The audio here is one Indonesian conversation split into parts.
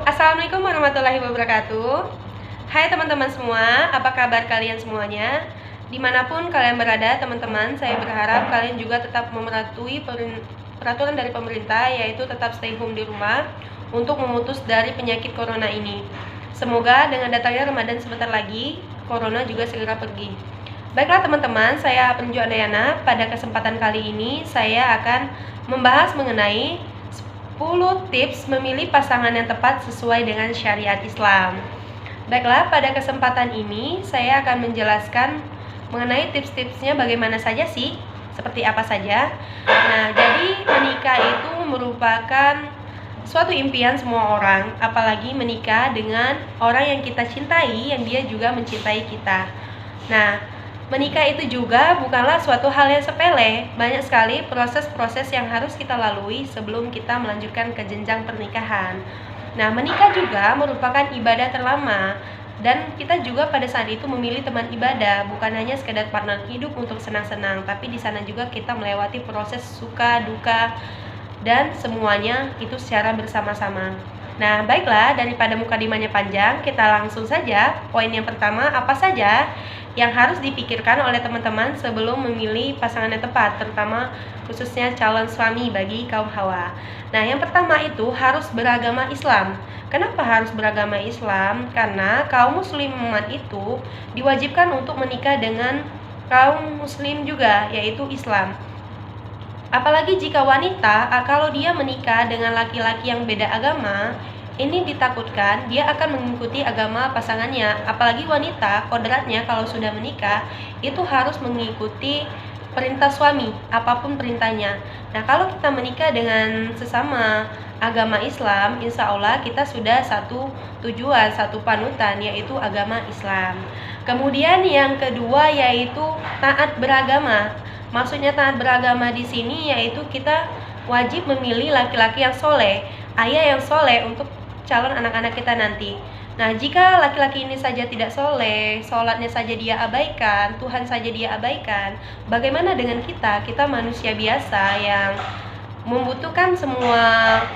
Assalamualaikum warahmatullahi wabarakatuh. Hai teman-teman semua, apa kabar kalian semuanya? Dimanapun kalian berada teman-teman, saya berharap kalian juga tetap mematuhi peraturan dari pemerintah, yaitu tetap stay home di rumah untuk memutus dari penyakit corona ini. Semoga dengan datangnya Ramadan sebentar lagi, corona juga segera pergi. Baiklah teman-teman, saya Penju Andayana. Pada kesempatan kali ini saya akan membahas mengenai 10 tips memilih pasangan yang tepat sesuai dengan syariat Islam. Baiklah, pada kesempatan ini saya akan menjelaskan mengenai tips-tipsnya bagaimana saja sih, seperti apa saja. Nah, jadi menikah itu merupakan suatu impian semua orang, apalagi menikah dengan orang yang kita cintai, yang dia juga mencintai kita. Nah, menikah itu juga bukanlah suatu hal yang sepele. Banyak sekali proses-proses yang harus kita lalui sebelum kita melanjutkan ke jenjang pernikahan. Nah, menikah juga merupakan ibadah terlama, dan kita juga pada saat itu memilih teman ibadah, bukan hanya sekedar partner hidup untuk senang-senang, tapi di sana juga kita melewati proses suka, duka, dan semuanya itu secara bersama-sama. Nah, baiklah, daripada mukadimahnya panjang, kita langsung saja. Poin yang pertama, apa saja yang harus dipikirkan oleh teman-teman sebelum memilih pasangan yang tepat, terutama khususnya calon suami bagi kaum hawa. Nah, yang pertama itu harus beragama Islam. Kenapa harus beragama Islam? Karena kaum muslimat itu diwajibkan untuk menikah dengan kaum muslim juga, yaitu Islam. Apalagi jika wanita, kalau dia menikah dengan laki-laki yang beda agama, ini ditakutkan dia akan mengikuti agama pasangannya. Apalagi wanita, kodratnya kalau sudah menikah, itu harus mengikuti perintah suami, apapun perintahnya. Nah, kalau kita menikah dengan sesama agama Islam, insya Allah kita sudah satu tujuan, satu panutan, yaitu agama Islam. Kemudian yang kedua yaitu taat beragama. Maksudnya taat beragama di sini yaitu kita wajib memilih laki-laki yang soleh, ayah yang soleh untuk calon anak-anak kita nanti. Nah, jika laki-laki ini saja tidak soleh, sholatnya saja dia abaikan, Tuhan saja dia abaikan, bagaimana dengan kita? Kita manusia biasa yang membutuhkan semua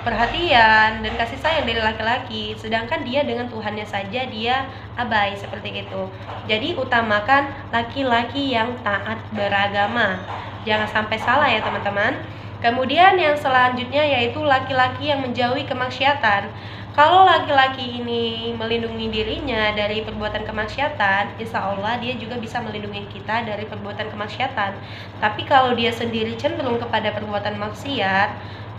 perhatian dan kasih sayang dari laki-laki, sedangkan dia dengan Tuhannya saja dia abai seperti itu. Jadi utamakan laki-laki yang taat beragama, jangan sampai salah ya teman-teman. Kemudian yang selanjutnya yaitu laki-laki yang menjauhi kemaksiatan. Kalau laki-laki ini melindungi dirinya dari perbuatan kemaksiatan, insya Allah dia juga bisa melindungi kita dari perbuatan kemaksiatan. Tapi kalau dia sendiri cenderung kepada perbuatan maksiat,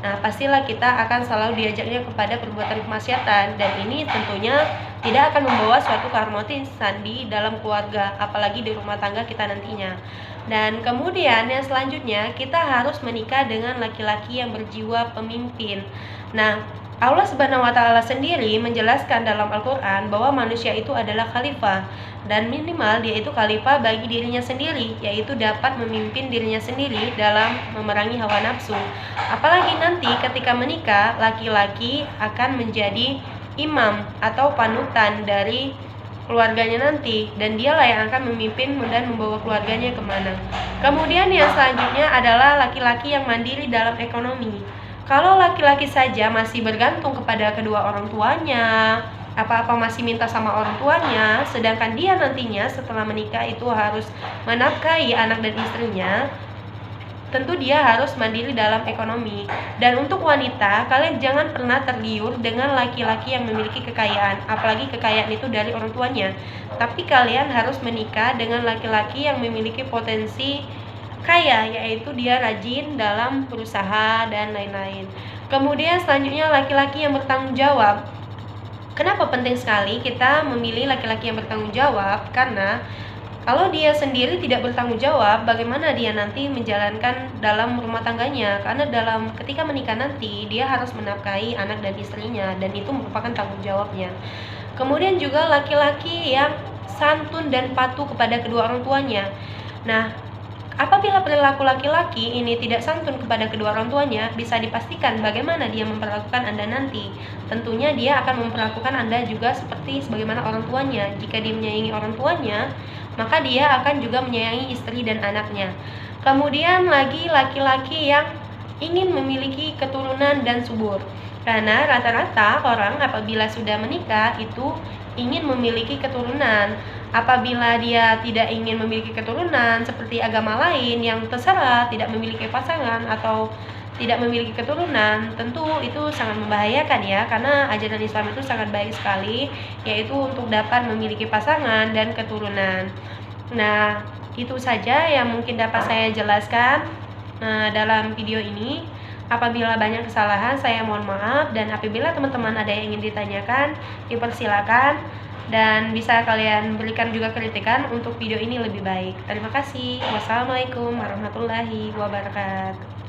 nah pastilah kita akan selalu diajaknya kepada perbuatan kemaksiatan, dan ini tentunya tidak akan membawa suatu keharmonisan di dalam keluarga, apalagi di rumah tangga kita nantinya. Dan kemudian yang selanjutnya kita harus menikah dengan laki-laki yang berjiwa pemimpin. Nah, Allah Subhanahu wa Ta'ala sendiri menjelaskan dalam Al-Quran bahwa manusia itu adalah khalifah, dan minimal dia itu khalifah bagi dirinya sendiri, yaitu dapat memimpin dirinya sendiri dalam memerangi hawa nafsu. Apalagi nanti ketika menikah, laki-laki akan menjadi imam atau panutan dari keluarganya nanti, dan dialah yang akan memimpin dan membawa keluarganya kemana. Kemudian yang selanjutnya adalah laki-laki yang mandiri dalam ekonomi. Kalau laki-laki saja masih bergantung kepada kedua orang tuanya, apa-apa masih minta sama orang tuanya, sedangkan dia nantinya setelah menikah itu harus menafkahi anak dan istrinya, tentu dia harus mandiri dalam ekonomi. Dan untuk wanita, kalian jangan pernah tergiur dengan laki-laki yang memiliki kekayaan, apalagi kekayaan itu dari orang tuanya. Tapi kalian harus menikah dengan laki-laki yang memiliki potensi kaya, yaitu dia rajin dalam berusaha dan lain-lain. Kemudian selanjutnya laki-laki yang bertanggung jawab. Kenapa penting sekali kita memilih laki-laki yang bertanggung jawab? Karena kalau dia sendiri tidak bertanggung jawab, bagaimana dia nanti menjalankan dalam rumah tangganya? Karena ketika menikah nanti, dia harus menafkahi anak dan istrinya, dan itu merupakan tanggung jawabnya. Kemudian juga laki-laki yang santun dan patuh kepada kedua orang tuanya. Nah, apabila perilaku laki-laki ini tidak santun kepada kedua orang tuanya, bisa dipastikan bagaimana dia memperlakukan Anda nanti. Tentunya dia akan memperlakukan Anda juga seperti sebagaimana orang tuanya. Jika dia menyayangi orang tuanya, maka dia akan juga menyayangi istri dan anaknya. Kemudian lagi laki-laki yang ingin memiliki keturunan dan subur. Karena rata-rata orang apabila sudah menikah itu ingin memiliki keturunan. Apabila dia tidak ingin memiliki keturunan seperti agama lain yang terserah tidak memiliki pasangan atau tidak memiliki keturunan, tentu itu sangat membahayakan ya, karena ajaran Islam itu sangat baik sekali, yaitu untuk dapat memiliki pasangan dan keturunan. Nah, itu saja yang mungkin dapat saya jelaskan dalam video ini. Apabila banyak kesalahan, saya mohon maaf, dan apabila teman-teman ada yang ingin ditanyakan, dipersilakan, dan bisa kalian berikan juga kritikan untuk video ini lebih baik. Terima kasih. Wassalamualaikum warahmatullahi wabarakatuh.